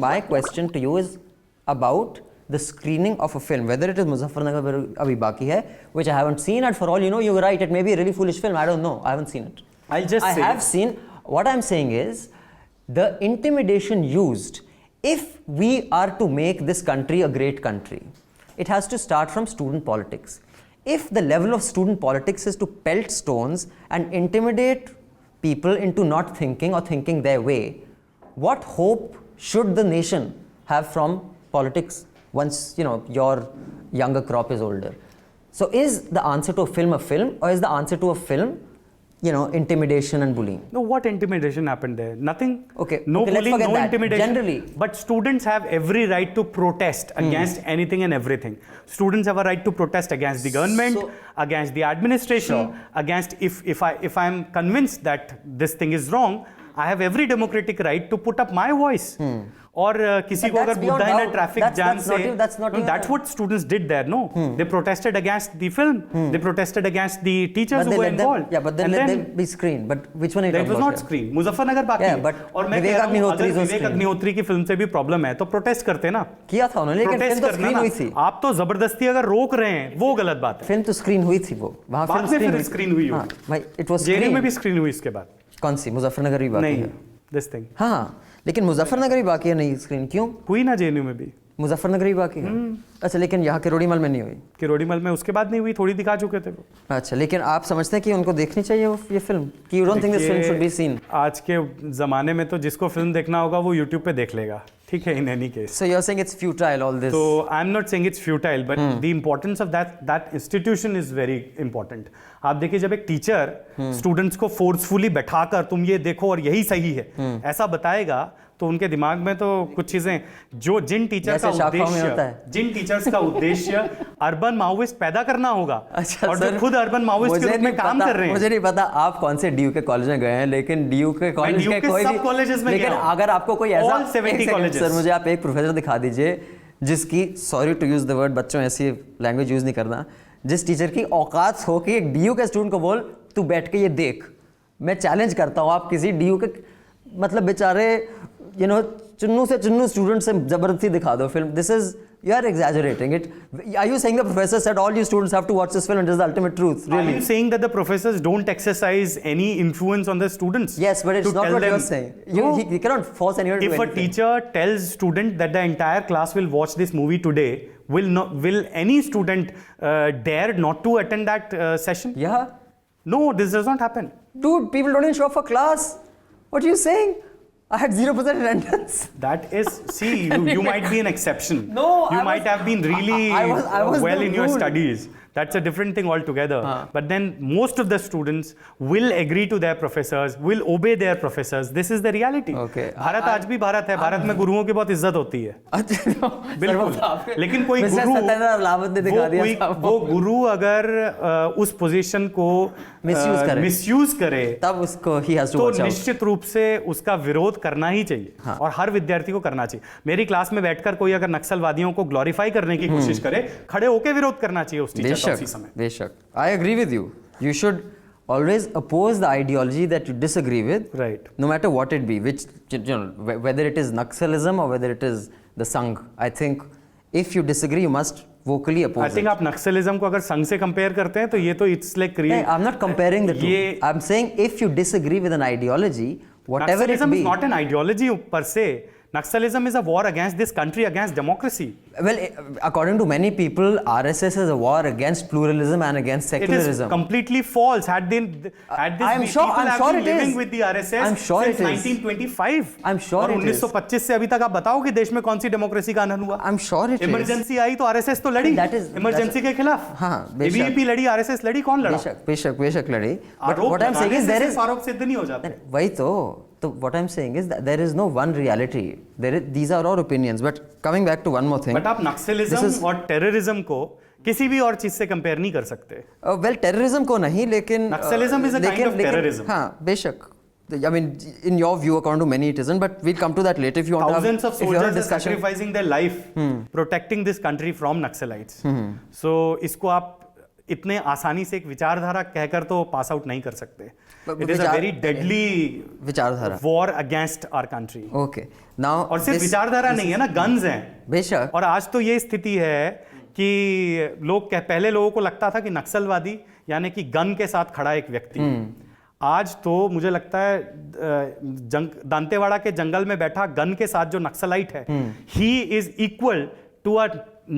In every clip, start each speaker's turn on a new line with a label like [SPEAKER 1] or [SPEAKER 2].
[SPEAKER 1] my question to you is about the screening of a film, whether it is Muzaffarnagar Abhi Baki Hai, which I haven't seen, and for all you know, you're right, it may be a really foolish film, I don't know, I haven't seen it. I have seen, what I'm saying is, the intimidation used, if we are to make this country a great country, it has to start from student politics. If the level of student politics is to pelt stones and intimidate people into not thinking or thinking their way, what hope should the nation have from politics once your younger crop is older? So is the answer to a film, or is the answer to a film intimidation and bullying?
[SPEAKER 2] No, what intimidation happened there? Nothing.
[SPEAKER 1] Okay.
[SPEAKER 2] No bullying, no
[SPEAKER 1] that.
[SPEAKER 2] intimidation.
[SPEAKER 1] Generally.
[SPEAKER 2] But students have every right to protest against anything and everything. Students have a right to protest against the government, against the administration, against if I'm convinced that this thing is wrong, I have every democratic right to put up my voice. और किसी को अगर बुद्धा है ना traffic jam से, that's what students did there. No, they protested against the film. They protested against the teachers who were involved.
[SPEAKER 1] Yeah, but then let them be screened. But which one?
[SPEAKER 2] That was not screened. Muzaffarnagar बाकी है. और मैं कह रहा हूँ अगर विवेक अग्निहोत्री की film से भी प्रॉब्लम है तो प्रोटेस्ट करते ना.
[SPEAKER 1] किया था उन्होंने, लेकिन फिल्म तो स्क्रीन हुई थी.
[SPEAKER 2] आप तो जबरदस्ती अगर रोक रहे हैं वो गलत बात है.
[SPEAKER 1] फिल्म तो स्क्रीन हुई थी वो. वहाँ
[SPEAKER 2] फिल्म स्क्रीन हुई होगी.
[SPEAKER 1] भाई it was
[SPEAKER 2] जेएनयू में भी स्क्रीन हुई इसके बाद.
[SPEAKER 1] कौन सी? मुजफ्फरनगर भी बाकी है.
[SPEAKER 2] This thing.
[SPEAKER 1] हाँ, लेकिन मुजफ्फरनगर भी बाकी है नहीं स्क्रीन. क्यों
[SPEAKER 2] हुई ना जेएनयू में भी?
[SPEAKER 1] मुजफ्फरनगर भी बाकी है. अच्छा, लेकिन यहाँ किरोड़ीमल में नहीं हुई.
[SPEAKER 2] किरोड़ीमल में उसके बाद नहीं हुई, थोड़ी दिखा चुके थे वो.
[SPEAKER 1] अच्छा, लेकिन आप समझते हैं कि उनको देखनी चाहिए ये फिल्म, कि you don't think this film should be seen?
[SPEAKER 2] आज के जमाने में तो जिसको फिल्म देखना होगा वो यूट्यूब पे देख लेगा. ठीक है, in any case.
[SPEAKER 1] So you're saying it's futile, all this?
[SPEAKER 2] So I'm not saying it's futile, but the importance of that institution is very important. आप देखिए, जब एक टीचर स्टूडेंट्स को फोर्सफुली बैठाकर तुम ये देखो और यही सही है ऐसा बताएगा, तो उनके दिमाग में तो कुछ चीजें जिन टीचर्स का उद्देश्य अर्बन माओइस्ट पैदा करना होगा,
[SPEAKER 1] अच्छा,
[SPEAKER 2] और जो खुद अर्बन माओइस्ट के रूप में काम कर रहे हैं.
[SPEAKER 1] मुझे नहीं पता आप कौन से डीयू के कॉलेज में गए हैं, लेकिन डीयू के कॉलेज के कोई
[SPEAKER 2] सब कॉलेजेस में,
[SPEAKER 1] लेकिन अगर आपको कोई ऐसा
[SPEAKER 2] 70 कॉलेजेस,
[SPEAKER 1] सर मुझे आप एक प्रोफेसर दिखा दीजिए जिसकी, sorry to use the word, बच्चों ऐसी लैंग्वेज यूज नहीं करना, जिस टीचर की औकात हो कि एक डीयू के स्टूडेंट को बोल तू बैठ के ये देख. मैं चैलेंज करता हूँ, आप किसी डीयू के मतलब बेचारे चुन्नू से चुन्नू स्टूडेंट से जबरदस्ती दिखा दो film. This is, you are exaggerating it. Are you saying the professor said all you students have to watch this film and this is the ultimate truth? Really?
[SPEAKER 2] Are you saying that the professors don't exercise any influence on the students?
[SPEAKER 1] Yes, but it's not what you're saying. He cannot force anyone to do anything.
[SPEAKER 2] If a teacher tells student that the entire class will watch this movie today, will any student dare not to attend that session?
[SPEAKER 1] Yeah.
[SPEAKER 2] No, this does not happen.
[SPEAKER 1] Dude, people don't even show up for class. What are you saying? I had 0% attendance.
[SPEAKER 2] That is, see, you might be an exception.
[SPEAKER 1] No,
[SPEAKER 2] you might have been really
[SPEAKER 1] I was
[SPEAKER 2] well in your studies. That's a different thing altogether. But then most of the students will agree to their professors, will obey their professors. This is the reality.
[SPEAKER 1] Okay.
[SPEAKER 2] Bharat आज भी भारत है. भारत में गुरुओं की बहुत इज्जत होती है. बिल्कुल. लेकिन कोई गुरु, वो गुरु अगर उस पोजीशन को मिसयूज करे,
[SPEAKER 1] तब उसको he has to
[SPEAKER 2] तो
[SPEAKER 1] watch out.
[SPEAKER 2] निश्चित रूप से उसका विरोध करना ही चाहिए. और हर विद्यार्थी को करना चाहिए. मेरी क्लास में बैठकर कोई अगर नक्सलवादियों को ग्लोरीफाई करने की कोशिश करे, खड़े होकर विरोध करना चाहिए उस टीचर का उसी समय.
[SPEAKER 1] बेशक. I agree with you. You should always oppose the ideology that you disagree with,
[SPEAKER 2] right?
[SPEAKER 1] No matter what it be, which whether it is Naxalism or whether it is the Sangh. I think if you disagree, you must vocally oppose.
[SPEAKER 2] I think आप नक्सलिज्म को अगर संघ से compare करते हैं तो ये तो it's like
[SPEAKER 1] I'm not comparing the two. I'm saying if you disagree with an ideology, whatever it be.
[SPEAKER 2] Naxalism is not an ideology per se. Naxalism is a war against this country, against democracy.
[SPEAKER 1] Well, according to many people, RSS is a war against pluralism and against secularism.
[SPEAKER 2] It is completely false. Had this
[SPEAKER 1] I'm sure it
[SPEAKER 2] living
[SPEAKER 1] is.
[SPEAKER 2] with the RSS
[SPEAKER 1] I'm sure
[SPEAKER 2] since
[SPEAKER 1] it is.
[SPEAKER 2] 1925.
[SPEAKER 1] I'm sure
[SPEAKER 2] और
[SPEAKER 1] it is.
[SPEAKER 2] 1925 से अभी तक आप बताओ कि देश में कौन सी डेमोक्रेसी का आनंद हुआ?
[SPEAKER 1] I'm sure it is.
[SPEAKER 2] Emergency आई तो RSS तो लड़ी. इमरजेंसी के खिलाफ.
[SPEAKER 1] हाँ,
[SPEAKER 2] ABVP लड़ी, RSS लड़ी, कौन लड़ा?
[SPEAKER 1] बेशक लड़ी. But what I'm saying is there is
[SPEAKER 2] आरोप सिद्ध नहीं हो जाता.
[SPEAKER 1] वही तो. So what I'm saying is that there is no one reality. These are all opinions. But coming back to one more thing.
[SPEAKER 2] But आप नक्सलिज्म और टेररिज्म को किसी भी और चीज से कंपेयर नहीं कर सकते.
[SPEAKER 1] Well, टेररिज्म को नहीं, लेकिन
[SPEAKER 2] Naxalism is a kind of terrorism.
[SPEAKER 1] हाँ, बेशक. I mean, in your view, according to many, it isn't. But we'll come to that later if you want
[SPEAKER 2] Thousands
[SPEAKER 1] to have.
[SPEAKER 2] Thousands of soldiers are sacrificing their life, protecting this country from Naxalites. So इसको आप इतने आसानी से एक विचारधारा कहकर तो pass out नहीं कर सकते. इट इज अ
[SPEAKER 1] विचार-
[SPEAKER 2] वेरी डेडली
[SPEAKER 1] विचारधारा.
[SPEAKER 2] War against our country.
[SPEAKER 1] Okay now
[SPEAKER 2] और सिर्फ विचारधारा नहीं है ना, गन्स हैं.
[SPEAKER 1] बेशक.
[SPEAKER 2] और आज तो ये स्थिति है कि पहले लोगों को लगता था कि नक्सलवादी यानी कि गन के साथ खड़ा एक व्यक्ति. आज तो मुझे लगता है दांतेवाड़ा के जंगल में बैठा गन के साथ जो नक्सलाइट है, he is equal to a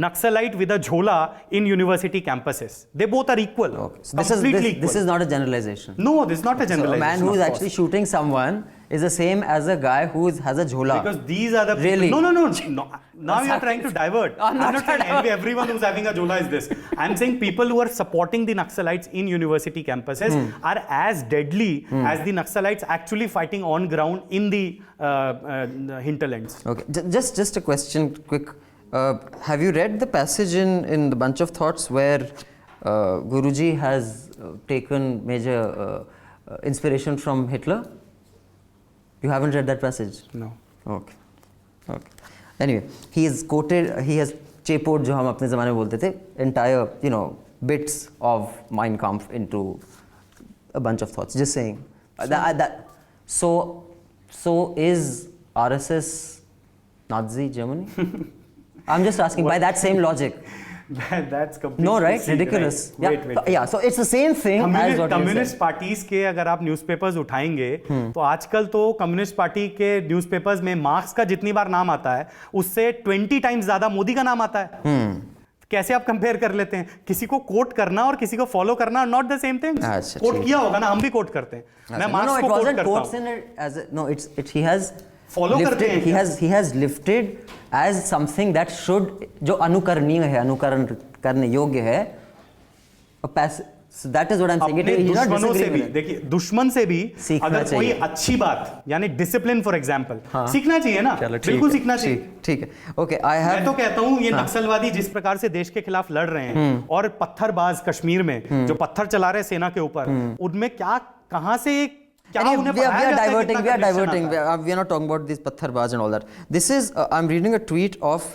[SPEAKER 2] Naxalite with a jhola in university campuses. They both are equal.
[SPEAKER 1] Okay. So
[SPEAKER 2] Completely equal.
[SPEAKER 1] this is not a generalization.
[SPEAKER 2] No, this is not a
[SPEAKER 1] So a
[SPEAKER 2] generalization.
[SPEAKER 1] man who is
[SPEAKER 2] of course.
[SPEAKER 1] actually shooting someone is the same as a guy who has a jhola.
[SPEAKER 2] Because these are the
[SPEAKER 1] Really?
[SPEAKER 2] No. Now you are trying to divert. I'm not saying everyone who's having a jhola is this. I'm saying people who are supporting the Naxalites in university campuses are as deadly as the Naxalites actually fighting on ground in the hinterlands.
[SPEAKER 1] Okay. Just a question, quick. Have you read the passage in the Bunch of Thoughts where Guruji has taken major inspiration from Hitler? You haven't read that passage?
[SPEAKER 2] No.
[SPEAKER 1] Okay. Anyway, he has quoted, he has chepoed, जो हम अपने ज़माने में बोलते थे, entire bits of Mein Kampf into a bunch of thoughts. Just saying. So is RSS Nazi Germany? I'm just asking by that same logic.
[SPEAKER 2] That's completely
[SPEAKER 1] No, right?
[SPEAKER 2] silly,
[SPEAKER 1] Ridiculous.
[SPEAKER 2] right? Wait.
[SPEAKER 1] Yeah, so it's the same thing as what you
[SPEAKER 2] communist
[SPEAKER 1] said.
[SPEAKER 2] Parties के अगर आप newspapers उठाएंगे तो आजकल तो communist party के newspapers में marks का जितनी बार नाम आता है उससे 20 टाइम्स ज्यादा मोदी का नाम आता है. कैसे आप कंपेयर कर लेते हैं? किसी को कोट करना और किसी को फॉलो करना नॉट द सेम थिंग.
[SPEAKER 1] अच्छा,
[SPEAKER 2] कोट
[SPEAKER 1] ठीक.
[SPEAKER 2] किया होगा ना, हम भी कोट करते हैं. मैं
[SPEAKER 1] No,
[SPEAKER 2] मार्क्स
[SPEAKER 1] it
[SPEAKER 2] को कोट
[SPEAKER 1] wasn't
[SPEAKER 2] करता
[SPEAKER 1] quotes
[SPEAKER 2] हूं.
[SPEAKER 1] in it as a, no, it's he has
[SPEAKER 2] Follow करते हैं
[SPEAKER 1] lifted, he has lifted as something that should, जो अनुकरणीय है, अनुकरण करने योग्य है. So that is what I'm saying.
[SPEAKER 2] अपने
[SPEAKER 1] He's not
[SPEAKER 2] दुश्मनों से
[SPEAKER 1] disagreeing
[SPEAKER 2] भी
[SPEAKER 1] with it.
[SPEAKER 2] देखिए, दुश्मन से भी
[SPEAKER 1] सीखना
[SPEAKER 2] अगर कोई
[SPEAKER 1] चाहिए.
[SPEAKER 2] अच्छी बात यानी डिसिप्लिन फॉर एग्जांपल
[SPEAKER 1] हाँ.
[SPEAKER 2] सीखना चाहिए ना.
[SPEAKER 1] चलो, ठीक
[SPEAKER 2] बिल्कुल
[SPEAKER 1] है,
[SPEAKER 2] सीखना चाहिए.
[SPEAKER 1] ठीक है. Okay, I have.
[SPEAKER 2] मैं तो कहता हूँ ये नक्सलवादी जिस प्रकार से देश के खिलाफ लड़ रहे हैं और पत्थरबाज कश्मीर में जो पत्थर चला रहे हैं सेना के ऊपर, उनमें क्या कहाँ से क्या
[SPEAKER 1] Anyway,
[SPEAKER 2] उन्हें
[SPEAKER 1] we are
[SPEAKER 2] पढ़ाया जाता है,
[SPEAKER 1] diverting.
[SPEAKER 2] कितना
[SPEAKER 1] We are
[SPEAKER 2] conviction
[SPEAKER 1] diverting.
[SPEAKER 2] आता है?
[SPEAKER 1] We are not talking about these pattharbaz and all that. This is I'm reading a tweet of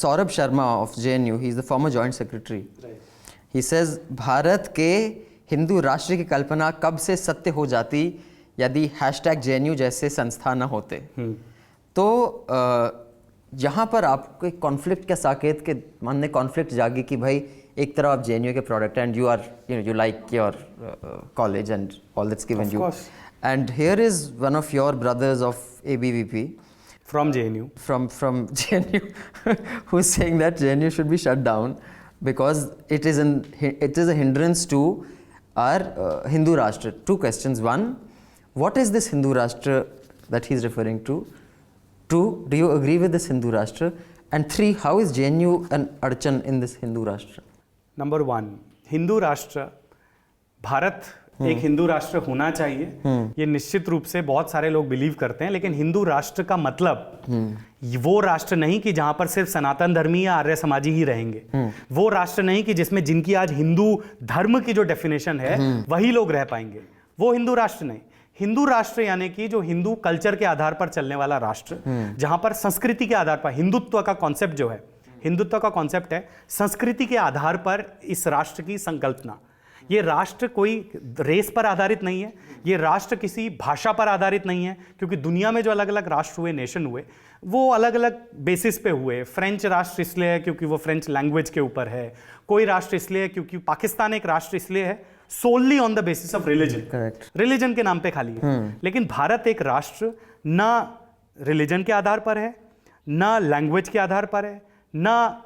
[SPEAKER 1] Saurabh Sharma of JNU. He's the former Joint Secretary.
[SPEAKER 2] Right.
[SPEAKER 1] He says Bharat के हिंदू राष्ट्र की कल्पना कब से सत्य हो जाती यदि #JNU जैसे संस्था न होते. तो यहाँ पर आपको एक कॉन्फ्लिक्ट के साकेत के मन में कॉन्फ्लिक्ट जागी कि भाई एक तरफ आप JNU के product and you are you like your college and all that's given
[SPEAKER 2] Of
[SPEAKER 1] you.
[SPEAKER 2] course.
[SPEAKER 1] And here is one of your brothers of ABVP
[SPEAKER 2] From JNU.
[SPEAKER 1] from JNU who's saying that JNU should be shut down because it is a hindrance to our Hindu Rashtra. Two questions. One, what is this Hindu Rashtra that he's referring to? Two, do you agree with this Hindu Rashtra? And three, how is JNU an Archan in this Hindu Rashtra?
[SPEAKER 2] Number 1, Hindu राष्ट्र, भारत एक हिंदू राष्ट्र होना चाहिए. ये निश्चित रूप से बहुत सारे लोग बिलीव करते हैं, लेकिन हिंदू राष्ट्र का मतलब वो राष्ट्र नहीं कि जहां पर सिर्फ सनातन धर्मी या आर्य समाजी ही रहेंगे. वो राष्ट्र नहीं कि जिसमें जिनकी आज हिंदू धर्म की जो डेफिनेशन है वही लोग रह पाएंगे. वो हिंदू राष्ट्र नहीं. हिंदू राष्ट्र यानी कि जो हिंदू कल्चर के आधार पर चलने वाला राष्ट्र, जहां पर संस्कृति के आधार पर हिंदुत्व का कॉन्सेप्ट जो है, हिंदुत्व का कॉन्सेप्ट है संस्कृति के आधार पर इस राष्ट्र की संकल्पना. ये राष्ट्र कोई रेस पर आधारित नहीं है, ये राष्ट्र किसी भाषा पर आधारित नहीं है, क्योंकि दुनिया में जो अलग अलग राष्ट्र हुए, नेशन हुए, वो अलग अलग बेसिस पे हुए. फ्रेंच राष्ट्र इसलिए है क्योंकि वो फ्रेंच लैंग्वेज के ऊपर है. कोई राष्ट्र इसलिए है क्योंकि पाकिस्तान एक राष्ट्र इसलिए है solely on the basis of religion.
[SPEAKER 1] Correct.
[SPEAKER 2] Religion के नाम पे खाली है. लेकिन भारत एक राष्ट्र ना रिलीजन के आधार पर है, ना लैंग्वेज के आधार पर है, ना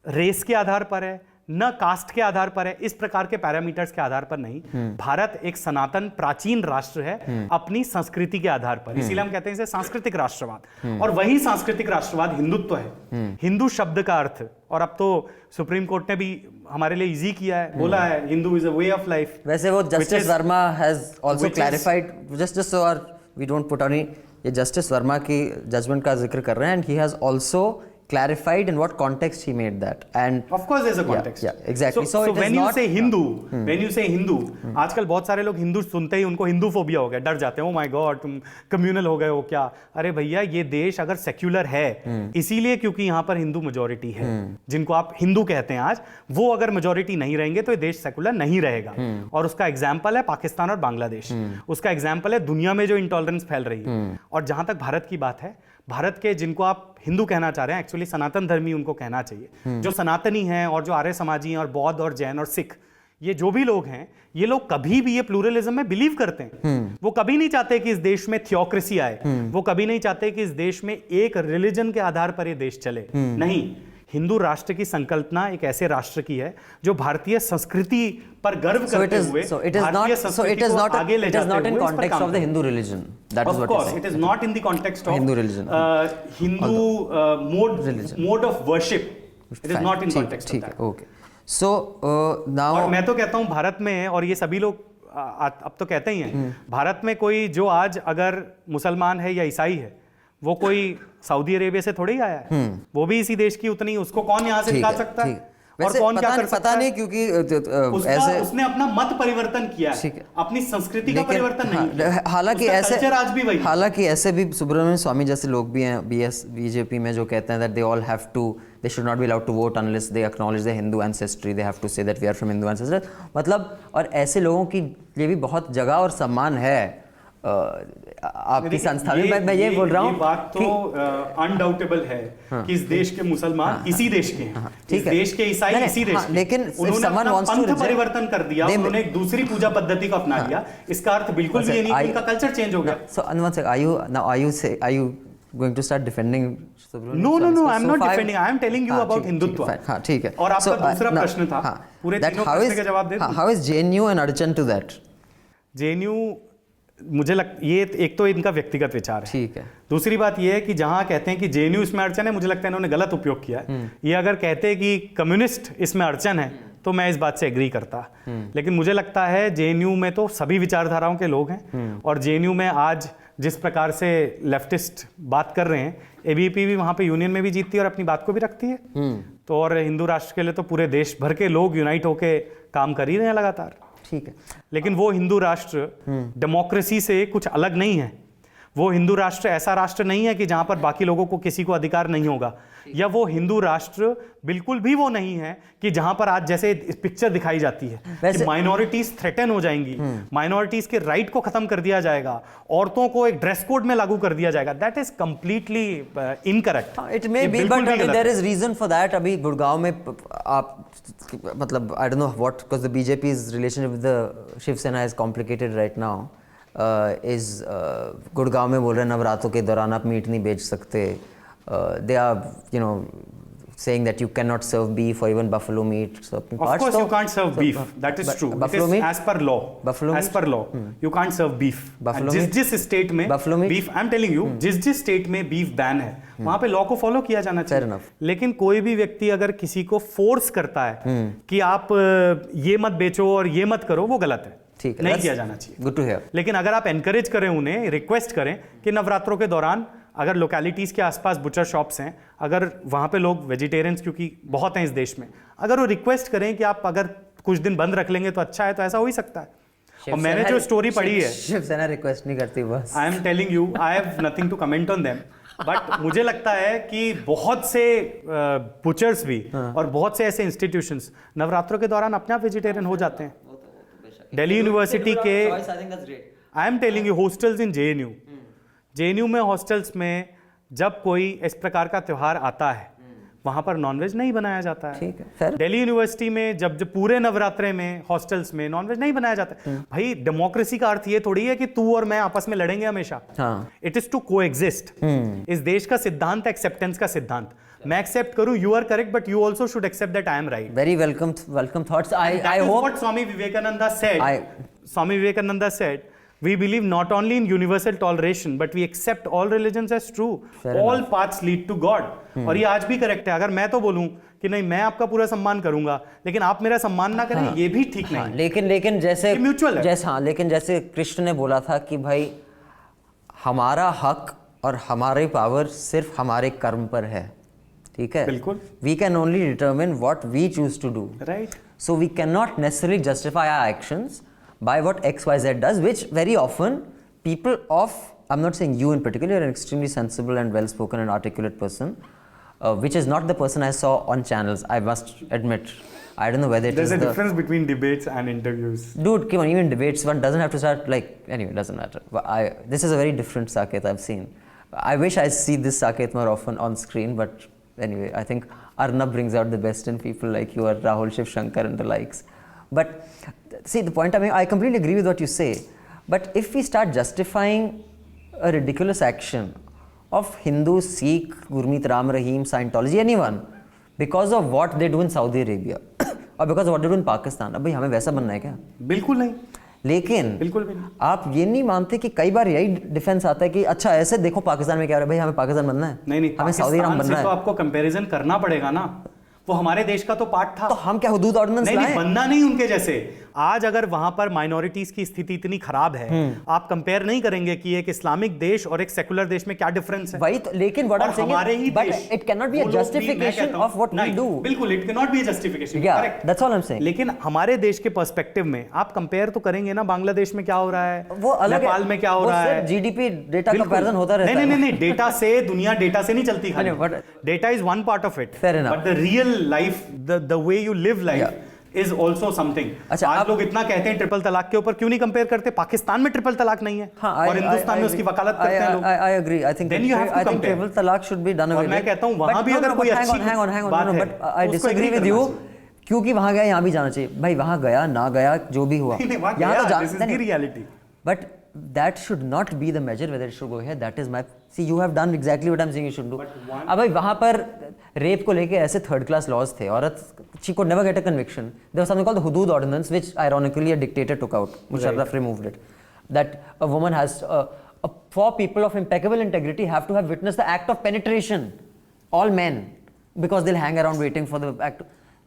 [SPEAKER 2] रेस के आधार पर है, न कास्ट के आधार पर है. इस प्रकार के पैरामीटर्स के आधार पर नहीं. भारत एक सनातन प्राचीन राष्ट्र है अपनी संस्कृति के आधार पर. इसीलिए हम कहते हैं इसे सांस्कृतिक राष्ट्रवाद. और वही सांस्कृतिक राष्ट्रवाद हिंदुत्व है. हिंदू शब्द का अर्थ, और अब तो सुप्रीम कोर्ट ने भी हमारे लिए इजी किया है, बोला है Hindu is a way of life.
[SPEAKER 1] वैसे वो justice Verma has also clarified, just so are we don't put on, ये जस्टिस वर्मा की जजमेंट का जिक्र कर रहे हैं, and he has also clarified in what context he made that. And
[SPEAKER 2] of course there's a context.
[SPEAKER 1] Yeah, exactly.
[SPEAKER 2] So
[SPEAKER 1] it is
[SPEAKER 2] when you
[SPEAKER 1] not,
[SPEAKER 2] say Hindu, आजकल बहुत सारे लोग हिंदू सुनते ही उनको हिंदू फोबिया हो गया, डर जाते हैं, ओ माय गॉड तुम कम्युनल हो गए हो क्या। अरे भैया ये देश अगर सेक्युलर है इसीलिए क्योंकि यहाँ पर हिंदू मेजोरिटी है, जिनको आप हिंदू कहते हैं आज, वो अगर मेजोरिटी नहीं रहेंगे तो ये देश सेक्युलर नहीं रहेगा। और उसका एग्जाम्पल है पाकिस्तान और बांग्लादेश, उसका एग्जाम्पल है दुनिया में जो इंटॉलरेंस फैल रही है। और जहां तक भारत की बात है, भारत के जिनको आप हिंदू कहना चाह रहे हैं, एक्चुअली सनातन धर्मी उनको कहना चाहिए, जो सनातनी हैं और जो आर्य समाजी हैं और बौद्ध और जैन और सिख, ये जो भी लोग हैं, ये लोग कभी भी ये प्लूरलिज्म में बिलीव करते हैं। वो कभी नहीं चाहते कि इस देश में थियोक्रेसी आए, वो कभी नहीं चाहते कि इस देश में एक रिलीजन के आधार पर ये देश चले। नहीं, हिंदू राष्ट्र की संकल्पना एक ऐसे राष्ट्र की है जो भारतीय संस्कृति पर गर्व करते हुए भारतीय संस्कृति को आगे ले जाते हुए
[SPEAKER 1] not in context of the Hindu religion. That is what
[SPEAKER 2] of course it is not in the context of
[SPEAKER 1] Hindu religion.
[SPEAKER 2] Hindu mode of worship. It is not in context of that.
[SPEAKER 1] Okay. So now
[SPEAKER 2] और मैं तो कहता हूं भारत में, और ये सभी लोग अब तो कहते ही हैं, भारत में कोई जो आज अगर मुसलमान है या ईसाई है, वो कोई सऊदी अरेबिया से थोड़ी आया है, वो भी इसी देश की उतनी, उसको कौन यहाँ से निकाल सकता है? और कौन क्या कर सकता
[SPEAKER 1] पता नहीं, क्योंकि ऐसे
[SPEAKER 2] उसने अपना मत परिवर्तन किया है, अपनी संस्कृति का परिवर्तन नहीं किया।
[SPEAKER 1] हालांकि ऐसे
[SPEAKER 2] कल्चर आज भी वही,
[SPEAKER 1] हालांकि ऐसे भी सुब्रमण्यम स्वामी जैसे लोग भी हैं बीजेपी में जो कहते हैं that they all have to, they should not be allowed to vote unless they acknowledge their Hindu ancestry, they have to say that we are from Hindu ancestry। मतलब, और ऐसे लोगों की ये भी बहुत जगह और सम्मान है आपकी संस्था में। मैं ये बोल रहा हूँ,
[SPEAKER 2] बात तो अनडाउटेबल है कि इस देश के मुसलमान इसी देश के हैं, इस देश के ईसाई इसी देश के,
[SPEAKER 1] लेकिन
[SPEAKER 2] उन्होंने अपना पंथ परिवर्तन कर दिया, उन्होंने एक दूसरी पूजा पद्धति को अपना लिया। इसका अर्थ बिल्कुल भी ये नहीं कि उनका कल्चर चेंज हो गया।
[SPEAKER 1] So one sec, are you going to start defending?
[SPEAKER 2] No, I'm not defending. I am telling you about Hindutva.
[SPEAKER 1] हाँ, ठीक है।
[SPEAKER 2] और आपका दूसरा प्रश्न था, पूरे तीनों प्रश्न के जवाब दे दो।
[SPEAKER 1] How is JNU an adjunct to that?
[SPEAKER 2] JNU मुझे ये एक तो इनका व्यक्तिगत विचार है, ठीक है। दूसरी बात ये है कि जहां कहते हैं कि जेएनयू इसमें अड़चन है, मुझे लगता है इन्होंने गलत उपयोग किया है। ये अगर कहते हैं कि कम्युनिस्ट इसमें अड़चन है तो मैं इस बात से एग्री करता, लेकिन मुझे लगता है जेएनयू में तो सभी विचारधाराओं के लोग हैं, और जेएनयू में आज जिस प्रकार से लेफ्टिस्ट बात कर रहे हैं, एबीवीपी भी वहां पे यूनियन में भी जीतती है और अपनी बात को भी रखती है। तो और हिंदू राष्ट्र के लिए तो पूरे देश भर के लोग यूनाइट होके काम कर ही रहे हैं लगातार,
[SPEAKER 1] ठीक है।
[SPEAKER 2] लेकिन वो हिंदू राष्ट्र डेमोक्रेसी से कुछ अलग नहीं है। वो हिंदू राष्ट्र ऐसा राष्ट्र नहीं है कि जहां पर बाकी लोगों को किसी को अधिकार नहीं होगा, या वो हिंदू राष्ट्र बिल्कुल भी वो नहीं है कि जहां पर आज जैसे पिक्चर दिखाई जाती है कि माइनॉरिटीज थ्रेटन हो जाएंगी, माइनॉरिटीज के राइट को खत्म कर दिया जाएगा, औरतों को एक ड्रेस कोड में लागू कर दिया जाएगा। That is completely incorrect.
[SPEAKER 1] It may be, but there is reason for that. अभी गुड़गांव में आप मतलब I don't know what, because the BJP's relationship with the Shiv Sena is complicated right now, is Gurgaon में बोल रहे हैं नवरात्रों के दौरान आप मीट नहीं बेच सकते। They are, you know, saying that you cannot serve beef or even buffalo meat. So,
[SPEAKER 2] of course you can't serve beef. That is true.
[SPEAKER 1] Buffalo meat,
[SPEAKER 2] as per law.
[SPEAKER 1] Buffalo
[SPEAKER 2] as per law, you can't serve beef.
[SPEAKER 1] Buffalo meat.
[SPEAKER 2] जिस state में
[SPEAKER 1] buffalo meat,
[SPEAKER 2] beef, I'm telling you, जिस state में beef ban है, वहां पे law को follow किया जाना चाहिए।
[SPEAKER 1] Fair enough.
[SPEAKER 2] लेकिन कोई भी व्यक्ति अगर किसी को फोर्स करता है कि आप ये मत बेचो और ये मत करो, वो गलत है,
[SPEAKER 1] ठीक है,
[SPEAKER 2] नहीं किया जाना चाहिए।
[SPEAKER 1] Good to hear.
[SPEAKER 2] लेकिन अगर आप एनकरेज करें, उन्हें रिक्वेस्ट करें कि नवरात्रों के दौरान अगर लोकेलिटीज़ के आसपास बुचर शॉप्स हैं, अगर वहाँ पे लोग वेजिटेरियंस क्योंकि बहुत हैं इस देश में, अगर वो रिक्वेस्ट करें कि आप अगर कुछ दिन बंद रख लेंगे तो अच्छा है, तो ऐसा हो ही सकता है। और मैंने जो स्टोरी पढ़ी है,
[SPEAKER 1] शिवसेना रिक्वेस्ट नहीं करती बस।
[SPEAKER 2] I am telling you, I have nothing to comment on them, but मुझे लगता है कि बहुत से बुचर्स भी और बहुत से ऐसे इंस्टीट्यूशंस नवरात्रों के दौरान अपने आप वेजिटेरियन हो जाते हैं। दिल्ली यूनिवर्सिटी के, आई am telling you, hostels in JNU में, हॉस्टल्स में जब कोई इस प्रकार का त्योहार आता है, वहां पर नॉनवेज नहीं बनाया जाता है।
[SPEAKER 1] ठीक है।
[SPEAKER 2] दिल्ली यूनिवर्सिटी में जब पूरे नवरात्रे में हॉस्टल्स में नॉनवेज नहीं बनाया जाता है। भाई डेमोक्रेसी का अर्थ ये थोड़ी है कि तू और मैं आपस में लड़ेंगे हमेशा। It is to coexist. इस देश का सिद्धांत एक्सेप्टेंस का सिद्धांत। मैं एक्सेप्ट करूं, you are correct, but you also should accept that I am right.
[SPEAKER 1] Very welcome thoughts. I hope
[SPEAKER 2] what Swami Vivekananda said. Swami Vivekananda said, we believe not only in universal toleration, but we accept all religions as true. All paths lead to God. और ये आज भी correct है। अगर मैं तो बोलूं कि नहीं, मैं आपका पूरा सम्मान करूंगा, लेकिन आप मेरा सम्मान ना करें, ये भी ठीक नहीं।
[SPEAKER 1] लेकिन जैसे
[SPEAKER 2] म्यूचुअल है।
[SPEAKER 1] लेकिन जैसे कृष्ण ने बोला था कि भाई हमारा हक और हमारी पावर सिर्फ हमारे कर्म पर है, ठीक है,
[SPEAKER 2] बिल्कुल,
[SPEAKER 1] we can only determine what we choose to do.
[SPEAKER 2] right.
[SPEAKER 1] So we cannot necessarily justify our actions by what XYZ does, which very often people of, I'm not saying you in particular, you're an extremely sensible and well-spoken and articulate person, which is not the person I saw on channels, I must admit. I don't know whether it
[SPEAKER 2] There's
[SPEAKER 1] is
[SPEAKER 2] a difference between debates and interviews.
[SPEAKER 1] Dude, come on, even debates, one doesn't have to start like, anyway, it doesn't matter. But this is a very different Saket I've seen. I wish I see this Saket more often on screen, but anyway, I think Arnab brings out the best in people like you or Rahul Shiv Shankar and the likes. But see, the point I mean, I completely agree with what you say. But if we start justifying a ridiculous action of Hindu, Sikh, Gurmeet Ram Rahim, Scientology, anyone, because of what they do in Saudi Arabia or because of what they do in Pakistan, अब भाई हमें वैसा बनना है क्या?
[SPEAKER 2] बिल्कुल नहीं,
[SPEAKER 1] लेकिन
[SPEAKER 2] बिल्कुल भी नहीं.
[SPEAKER 1] आप ये नहीं मानते कि कई बार यही डिफेंस आता है कि अच्छा ऐसे देखो पाकिस्तान में क्या हो रहा है, भाई हमें पाकिस्तान बनना है,
[SPEAKER 2] नहीं,
[SPEAKER 1] हमें सऊदी अरब बनना है,
[SPEAKER 2] तो आपको कंपैरिजन करना पड़ेगा ना, वो हमारे देश का तो पार्ट था.
[SPEAKER 1] तो हम क्या हुदूद ऑर्डिनेंस लाएं?
[SPEAKER 2] नहीं, बनना नहीं उनके जैसे. आज अगर वहां पर माइनॉरिटीज की स्थिति इतनी खराब है, आप कंपेयर नहीं करेंगे कि एक इस्लामिक देश और एक सेकुलर देश में क्या डिफरेंस है.
[SPEAKER 1] वही तो, लेकिन what I am saying, but it can not be a justification of what we do.
[SPEAKER 2] बिल्कुल, it can not be a justification.
[SPEAKER 1] Correct, that's all I am saying.
[SPEAKER 2] लेकिन हमारे देश के पर्सपेक्टिव में आप कंपेयर तो करेंगे ना, बांग्लादेश में क्या हो रहा है,
[SPEAKER 1] वो अलग,
[SPEAKER 2] नेपाल में क्या हो रहा है,
[SPEAKER 1] जीडीपी डेटा कंपैरिजन होता रहता है.
[SPEAKER 2] नहीं, डेटा से, दुनिया डेटा से नहीं चलती खाली. Data is one part of it, but the real life, the way you live life is also something.
[SPEAKER 1] अच्छा,
[SPEAKER 2] आज लोग इतना कहते हैं ट्रिपल तलाक के ऊपर, क्यों नहीं कंपेयर करते? पाकिस्तान में ट्रिपल तलाक नहीं है, और हिंदुस्तान में उसकी वकालत करते हैं लोग.
[SPEAKER 1] I agree. I think triple तलाक should be done away with.
[SPEAKER 2] मैं कहता हूं वहां भी अगर कोई अच्छी बात है,
[SPEAKER 1] but I disagree with you. क्योंकि वहां गया, यहाँ भी जाना चाहिए भाई. वहां गया ना गया जो भी हुआ, यहाँ तो जाना.
[SPEAKER 2] Reality.
[SPEAKER 1] But that should not be the measure whether it should go here. That is my, see, you have done exactly what I'm saying you should do. अब भाई वहाँ पर रेप को लेके ऐसे थर्ड क्लास लॉज थे, औरत she could never get a conviction. There was something called the Hudud Ordinance, which ironically a dictator took out. Musharraf removed it. That a woman has, four people of impeccable integrity have to have witnessed the act of penetration. All men, because they'll hang around waiting for the act.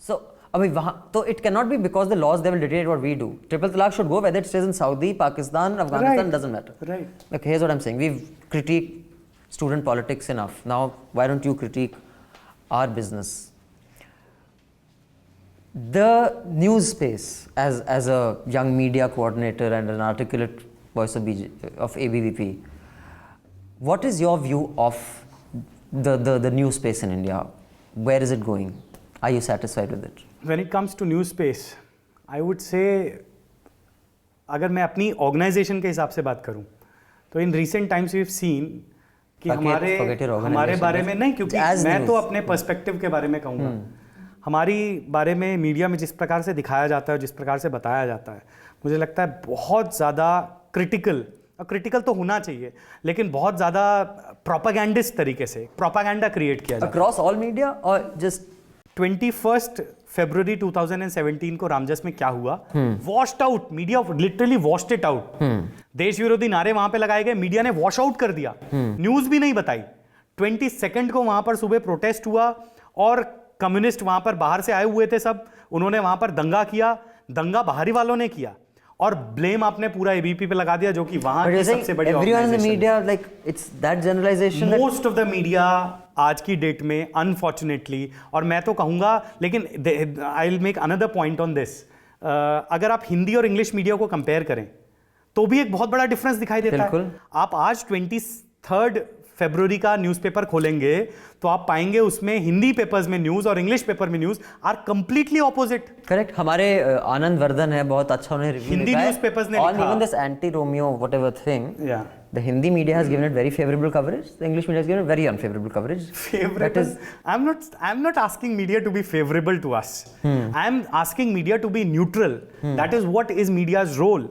[SPEAKER 1] So अभी वहाँ तो it cannot be because the laws they will dictate what we do. Triple talaq should go whether it stays in Saudi, Pakistan, Afghanistan, doesn't matter.
[SPEAKER 2] Right.
[SPEAKER 1] Look, here's what I'm saying. We've critiqued student politics enough. Now, why don't you critique our business? The news space, as a young media coordinator and an articulate voice of ABVP, what is your view of the news space in India? Where is it going? Are you satisfied with it?
[SPEAKER 2] When it comes to news space, I would say, अगर मैं अपनी organisation के हिसाब से बात करूं, तो in recent times we have seen कि हमारे बारे में नहीं, क्योंकि मैं तो अपने पर्सपेक्टिव के बारे में कहूँगा. हमारी बारे में मीडिया में जिस प्रकार से दिखाया जाता है, जिस प्रकार से बताया जाता है, मुझे लगता है बहुत ज़्यादा क्रिटिकल तो होना चाहिए, लेकिन बहुत ज़्यादा प्रोपेगेंडिस्ट तरीके से प्रोपेगेंडा क्रिएट किया जाता है.
[SPEAKER 1] Across all media or just
[SPEAKER 2] 21 फरवरी 2017 को रामजस में क्या हुआ? Washed out, media literally washed it out. देश विरोधी नारे वहां पे लगाए गए, मीडिया ने वॉश आउट कर दिया, न्यूज भी नहीं बताई. 22 को वहां पर सुबह प्रोटेस्ट हुआ और कम्युनिस्ट वहां पर बाहर से आए हुए थे सब, उन्होंने वहां पर दंगा किया. दंगा बाहरी वालों ने किया और ब्लेम आपने पूरा एबीपी पे लगा दिया, जो कि वहां की सबसे बड़ी organisation. Most of the media आज की डेट में अनफॉर्चुनेटली, और मैं तो कहूंगा, लेकिन I will make another point on this, अगर आप हिंदी और इंग्लिश मीडिया को कंपेयर करें तो भी एक बहुत बड़ा डिफरेंस दिखाई देता है. आप आज 23 फरवरी का न्यूज़पेपर खोलेंगे तो आप पाएंगे उसमें हिंदी पेपर्स में न्यूज और इंग्लिश पेपर में news are completely opposite.
[SPEAKER 1] Correct. हमारे आनंद वर्धन है, बहुत अच्छा उन्होंने रिव्यू
[SPEAKER 2] हिंदी न्यूज़पेपर्स ने लिखा.
[SPEAKER 1] Even this anti-Romeo whatever thing, the Hindi media has given it very favorable coverage. The English media has given it very unfavorable coverage.
[SPEAKER 2] Favorable. I'm not asking media to be favorable to us. I'm asking media to be neutral. That is what is media's role.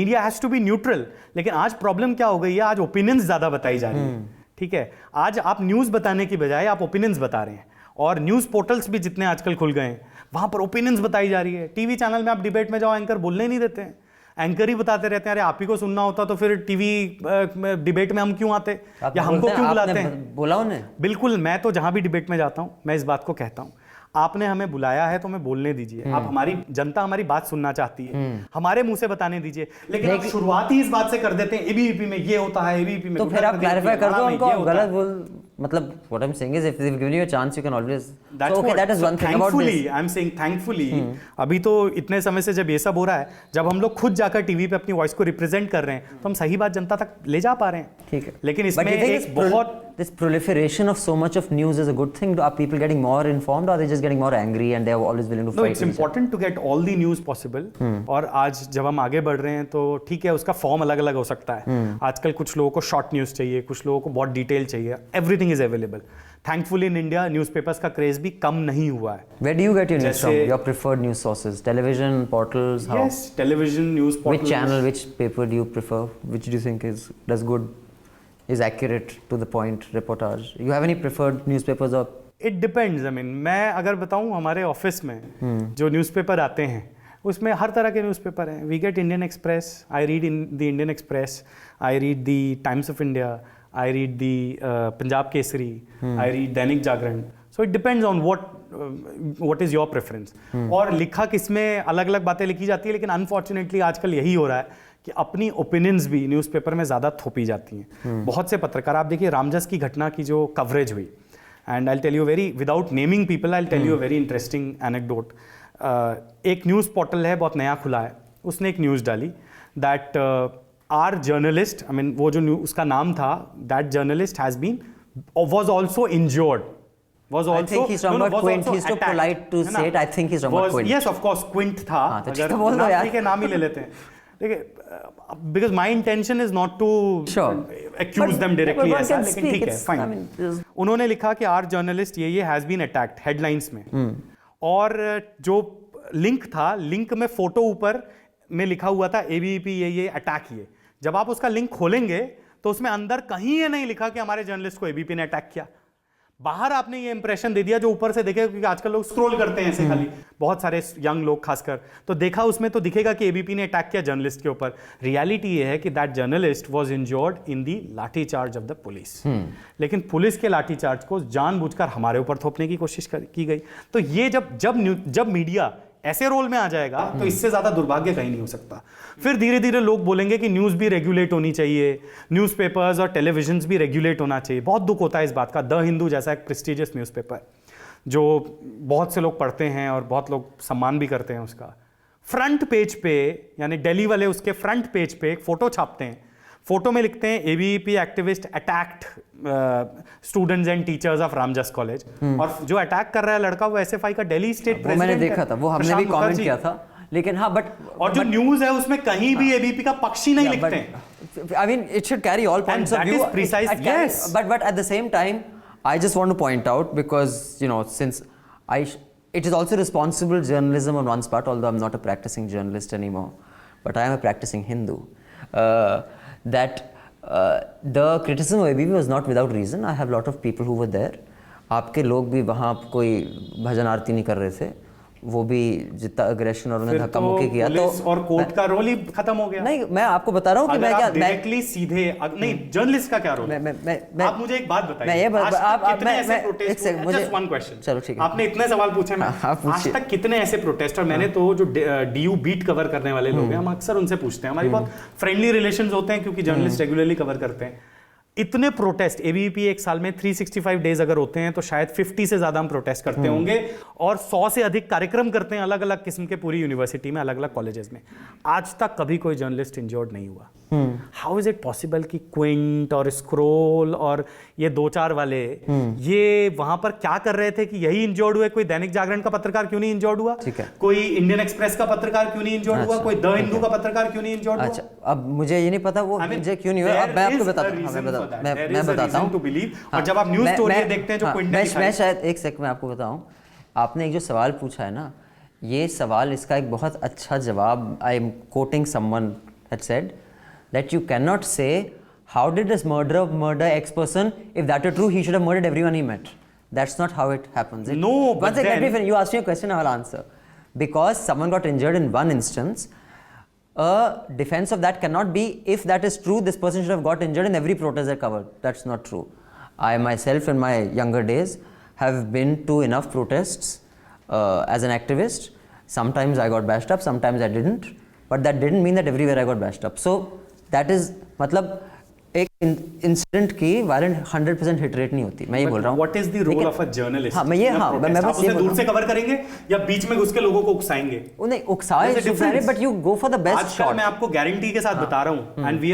[SPEAKER 2] Media has to be neutral. लेकिन आज problem क्या हो गई है? आज opinions ज्यादा बताई जा रही है. ठीक है, आज आप न्यूज बताने की बजाय आप ओपिनियंस बता रहे हैं, और न्यूज पोर्टल्स भी जितने आजकल खुल गए हैं वहां पर ओपिनियंस बताई जा रही है. टीवी चैनल में आप डिबेट में जाओ, एंकर बोलने नहीं देते हैं, एंकर ही बताते रहते हैं. अरे आप ही को सुनना होता तो फिर टीवी डिबेट में हम क्यों आते, या हमको क्यों बुलाते हैं?
[SPEAKER 1] बोला उन्हें.
[SPEAKER 2] बिल्कुल, मैं तो जहां भी डिबेट में जाता हूं मैं इस बात को कहता हूं, आपने हमें बुलाया है तो हमें बोलने दीजिए. आप हमारी जनता हमारी बात सुनना चाहती है, हमारे मुंह से बताने दीजिए. लेकिन आप शुरुआत ही इस बात से कर देते हैं एबीवीपी में ये होता है, एबीवीपी में,
[SPEAKER 1] तो फिर आप क्लैरिफाई कर दो उनको, गलत बोल. matlab, what I'm saying is, if they've given you a chance, you can always.
[SPEAKER 2] That's
[SPEAKER 1] so, okay,
[SPEAKER 2] what,
[SPEAKER 1] that is
[SPEAKER 2] so
[SPEAKER 1] one thing about this.
[SPEAKER 2] Thankfully, I'm saying thankfully, अभी तो इतने समय से जब ये सब हो रहा है, जब हम लोग खुद जाकर टीवी पे अपनी वॉइस को रिप्रेजेंट कर रहे हैं, तो हम सही बात जनता तक ले जा पा रहे हैं.
[SPEAKER 1] ठीक है.
[SPEAKER 2] लेकिन इसमें एक बहुत
[SPEAKER 1] this proliferation of so much of news is a good thing. Are people getting more informed, or are they just getting more angry and they are always willing to fight?
[SPEAKER 2] No, it's important to get all the news possible. और आज जब हम आगे बढ़ रहे हैं तो ठीक है, उसका फॉर्म अलग अलग हो सकता है. आजकल कुछ लोगों को शॉर्ट न्यूज़ चाहिए, कुछ लोगों को बहुत डिटेल चाहिए. Everything is available. Thankfully in India, newspapers का क्रेज भी कम नहीं हुआ है.
[SPEAKER 1] Where do you get your news from? Your preferred news sources? Television, portals? How?
[SPEAKER 2] Yes, television, news portals.
[SPEAKER 1] Which channel, which paper do you prefer? Which do you think does good, is accurate to the point reportage? You have any preferred newspapers or?
[SPEAKER 2] It depends. I mean, मैं अगर बताऊँ हमारे office में जो newspaper आते हैं उसमें हर तरह के न्यूज़पेपर हैं. We get Indian Express. I read in the Indian Express. I read the Times of India. I read the Punjab Kesari. I read Dainik Jagran. So it depends on what is your preference. और लिखा किसमें अलग अलग बातें लिखी जाती है, लेकिन अनफॉर्चुनेटली आजकल यही हो रहा है कि अपनी ओपिनियंस भी न्यूज़पेपर में ज़्यादा थोपी जाती हैं. बहुत से पत्रकार, आप देखिए रामजस की घटना की जो कवरेज हुई, and I tell you very, without naming people, I tell you very interesting anecdote. एक न्यूज़ पोर्टल है, बहुत नया खुला है, उसने एक न्यूज़ डाली that are journalist, I mean वो जो उसका नाम था, that journalist has been was also injured.
[SPEAKER 1] I think he's from Quint. He's too polite to say it. I think he's from Quint.
[SPEAKER 2] Yes, of course, Quint था.
[SPEAKER 1] अगर नाम
[SPEAKER 2] के नाम ही ले लेते हैं. देखिए, because my intention is not to accuse them directly ऐसा, लेकिन ठीक है, fine. उन्होंने लिखा कि our journalist ये has been attacked, headlines में. और जो लिंक था, लिंक में फोटो ऊपर में लिखा हुआ था ABP ये अटैक ये. जब आप उसका लिंक खोलेंगे तो उसमें अंदर कहीं ये नहीं लिखा कि हमारे जर्नलिस्ट को एबीपी ने अटैक किया. बाहर आपने ये इंप्रेशन दे दिया, जो ऊपर से देखे, क्योंकि आजकल लोग स्क्रॉल करते हैं ऐसे खाली, बहुत सारे यंग लोग खासकर, तो देखा उसमें तो दिखेगा कि एबीपी ने अटैक किया जर्नलिस्ट के ऊपर. रियलिटी ये है कि that journalist was injured in the lathi charge of the police. लेकिन पुलिस के लाठी चार्ज को जानबूझकर हमारे ऊपर थोपने की कोशिश की गई. तो ये जब मीडिया ऐसे रोल में आ जाएगा तो इससे ज्यादा दुर्भाग्य कहीं नहीं हो सकता. फिर धीरे धीरे लोग बोलेंगे कि न्यूज़ भी रेगुलेट होनी चाहिए, न्यूज़पेपर्स और टेलीविजन भी रेगुलेट होना चाहिए. बहुत दुख होता है इस बात का. द हिंदू जैसा एक प्रेस्टिजियस न्यूज़पेपर जो बहुत से लोग पढ़ते हैं और बहुत लोग सम्मान भी करते हैं उसका, फ्रंट पेज पे, यानी दिल्ली वाले उसके फ्रंट पेज पे एक फोटो छापते हैं. फोटो में लिखते हैं ABVP activist attacked students and teachers of Ramjas college. और जो अटैक कर रहा है लड़का, वो एसएफआई का दिल्ली स्टेट प्रेसिडेंट.
[SPEAKER 1] मैंने देखा था, वो हमने भी कमेंट किया था. लेकिन हाँ, बट
[SPEAKER 2] और जो न्यूज़ है उसमें कहीं भी एबीपी का पक्ष ही नहीं लिखते हैं.
[SPEAKER 1] I mean, it should carry all points of view.
[SPEAKER 2] That is precise. Yes.
[SPEAKER 1] But at the same time, I just want to point out, because since it is also responsible journalism on one's part, although I'm not a practicing journalist anymore, but I am a practicing Hindu. That the criticism of ABP was not without reason. I have a lot of people who were there. आपके लोग भी वहाँ कोई भजन आरती नहीं कर रहे थे. वो भी जितना अग्रेशन और उन्हें धक्का मुक्की किया, तो
[SPEAKER 2] और कोर्ट का रोल ही खत्म हो गया.
[SPEAKER 1] नहीं, मैं आपको बता रहा हूँ कि मैं क्या
[SPEAKER 2] डायरेक्टली सीधे नहीं, जर्नलिस्ट का क्या रोल. आप मुझे एक बात बताइए. Just one question.
[SPEAKER 1] चलो ठीक है,
[SPEAKER 2] आपने इतने सवाल पूछे, मैं आज तक कितने ऐसे प्रोटेस्ट, और मैंने तो जो डीयू बीट कवर करने वाले लोग हैं, हम अक्सर उनसे पूछते हैं, हमारी बहुत फ्रेंडली रिलेशंस होते हैं क्योंकि जर्नलिस्ट रेगुलरली कवर करते हैं. इतने प्रोटेस्ट एबीवीपी एक साल में 365 डेज अगर होते हैं तो शायद 50 से ज्यादा हम प्रोटेस्ट करते होंगे, और 100 से अधिक कार्यक्रम करते हैं अलग अलग किस्म के पूरी यूनिवर्सिटी में, अलग अलग कॉलेजेस में. आज तक कभी कोई जर्नलिस्ट इंजर्ड नहीं हुआ. हाउ इज इट पॉसिबल कि क्विंट और स्क्रोल और ये 2-4 वाले ये वहां पर क्या कर रहे थे कि यही इंजर्ड हुए? कोई दैनिक जागरण का पत्रकार क्यों नहीं इंजर्ड हुआ? कोई इंडियन एक्सप्रेस का पत्रकार क्यों नहीं इंजर्ड हुआ? कोई द हिंदू का पत्रकार क्यों नहीं इंजर्ड हुआ?
[SPEAKER 1] अच्छा, अब मुझे ये नहीं पता वो मुझे क्यों नहीं हुआ. अब मैं आपको बताता हूँ, मैं बताता हूँ.
[SPEAKER 2] और जब आप न्यूज़ स्टोरी देखते हैं जो क्विंट ने
[SPEAKER 1] मैं शायद एक सेकंड में आपको बताऊं. आपने एक जो सवाल पूछा है ना, ये सवाल, इसका एक बहुत अच्छा जवाब, I am quoting someone had said that you cannot say how did this murderer murder X person. If that were true, he should have murdered everyone he met. That's not how it happens.
[SPEAKER 2] No, but then
[SPEAKER 1] you asked me a question, I will answer. Because someone got injured in one instance, a defense of that cannot be, if that is true, this person should have got injured in every protest I covered. That's not true. I myself in my younger days have been to enough protests as an activist. Sometimes I got bashed up, sometimes I didn't, but that didn't mean that everywhere I got bashed up. So that is, matlab, एक incident की violent 100% hit rate नहीं होती, मैं ये बोल रहा हूँ.
[SPEAKER 2] What is the role of a journalist?
[SPEAKER 1] हाँ, मैं बस ये
[SPEAKER 2] दूर से कवर करेंगे या बीच में घुस के लोगों को उकसाएंगे?
[SPEAKER 1] नहीं उकसाए, but you go for the best shot.
[SPEAKER 2] मैं आपको गारंटी के साथ बता रहा हूँ, एंड वी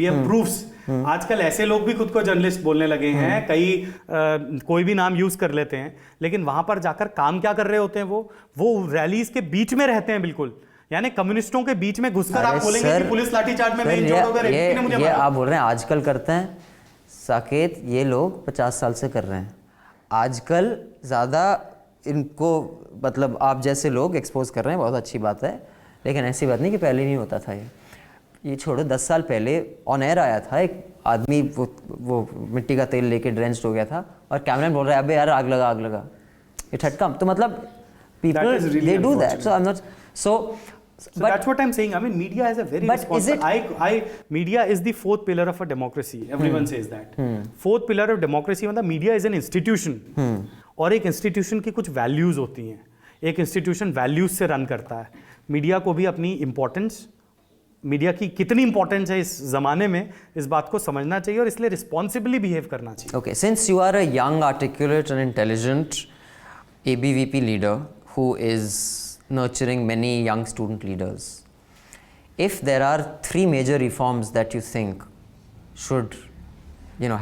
[SPEAKER 2] हैव प्रूफ्स. आजकल ऐसे लोग भी खुद को जर्नलिस्ट बोलने लगे हैं, कोई भी नाम यूज कर लेते हैं, लेकिन वहां पर जाकर काम क्या कर रहे होते हैं? वो रैलीज के बीच में रहते हैं, बिल्कुल, यानी कम्युनिस्टों के बीच में घुसकर आप बोलेंगे कि पुलिस लाठीचार्ज में मेन जोड़ हो गया, रेप ने मुझे मारा.
[SPEAKER 1] आप बोल रहे हैं आजकल करते हैं साकेत, ये लोग 50 साल से कर रहे हैं. आजकल ज़्यादा इनको मतलब आप जैसे लोग एक्सपोज कर रहे हैं, बहुत अच्छी बात है, लेकिन ऐसी बात नहीं कि पहले नहीं होता था. ये छोड़ो, 10 साल पहले ऑन एयर आया था एक आदमी, वो मिट्टी का तेल लेके ड्रेंच्ड हो गया था और कैमरामैन बोल रहा है अबे यार आग लगा. It had come. तो मतलब people they do that, so I'm not so
[SPEAKER 2] that's what I'm saying. I mean, media is a very responsible. Media is the fourth pillar of a democracy. Everyone says that. Fourth pillar of democracy मतलब media is an institution. और एक institution की कुछ values होती हैं. एक institution values से run करता है. मीडिया को भी अपनी importance, मीडिया की कितनी इंपॉर्टेंस है इस जमाने में, इस बात को समझना चाहिए और इसलिए रिस्पॉन्सिबली बिहेव करना चाहिए.
[SPEAKER 1] Okay, since you are a young, articulate and intelligent ABVP leader who is nurturing many young student leaders, if there are 3 major reforms that you think should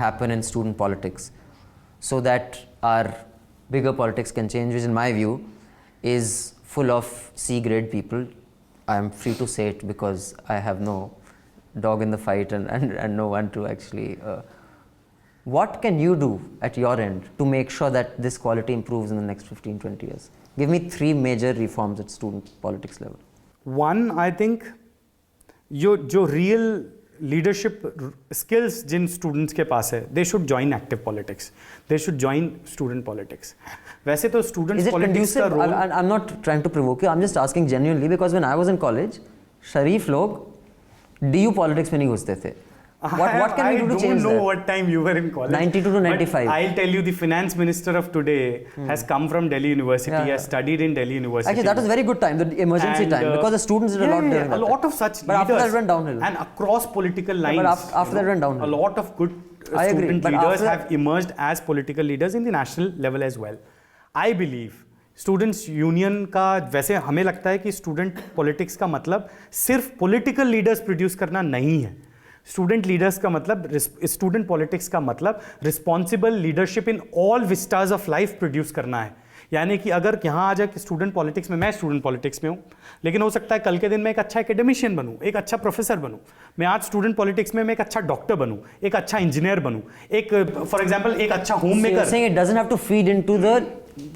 [SPEAKER 1] happen in student politics so that our bigger politics can change, which in my view is full of C grade people, I am free to say it because I have no dog in the fight and no one to actually what can you do at your end to make sure that this quality improves in the next 15-20 years? Give me 3 major reforms at student politics level.
[SPEAKER 2] One, I think जो real leadership skills जिन students के पास है, they should join active politics. They should join student politics. वैसे तो students politics का role.
[SPEAKER 1] I'm not trying to provoke you. I'm just asking genuinely because when I was in college, शरीफ लोग DU politics में नहीं घुसते थे. What can we do to change that?
[SPEAKER 2] I don't know what time you were in college.
[SPEAKER 1] 92 to 95.
[SPEAKER 2] But I'll tell you, the finance minister of today has come from Delhi University, has studied in Delhi University.
[SPEAKER 1] Actually, that was a very good time, the emergency time, because the students did a lot during that
[SPEAKER 2] a lot of such
[SPEAKER 1] but
[SPEAKER 2] leaders.
[SPEAKER 1] After that went downhill.
[SPEAKER 2] And across political lines.
[SPEAKER 1] But after that went downhill.
[SPEAKER 2] A lot of good student leaders have emerged as political leaders in the national level as well. I believe students union का, वैसे हमें लगता है कि student politics का मतलब सिर्फ political leaders produce करना नहीं है. स्टूडेंट लीडर्स का मतलब, स्टूडेंट पॉलिटिक्स का मतलब responsible leadership in all vistas of life produce करना है. यानी कि अगर यहाँ आ जाए कि स्टूडेंट पॉलिटिक्स में, मैं स्टूडेंट पॉलिटिक्स में हूँ, लेकिन हो सकता है कल के दिन मैं एक अच्छा एकेडमिशियन बनूँ, एक अच्छा प्रोफेसर बनूँ. मैं आज स्टूडेंट पॉलिटिक्स में मैं एक अच्छा डॉक्टर बनूँ, एक अच्छा इंजीनियर बनूँ, एक फॉर एग्जाम्पल एक अच्छा home maker.
[SPEAKER 1] It doesn't have to feed into the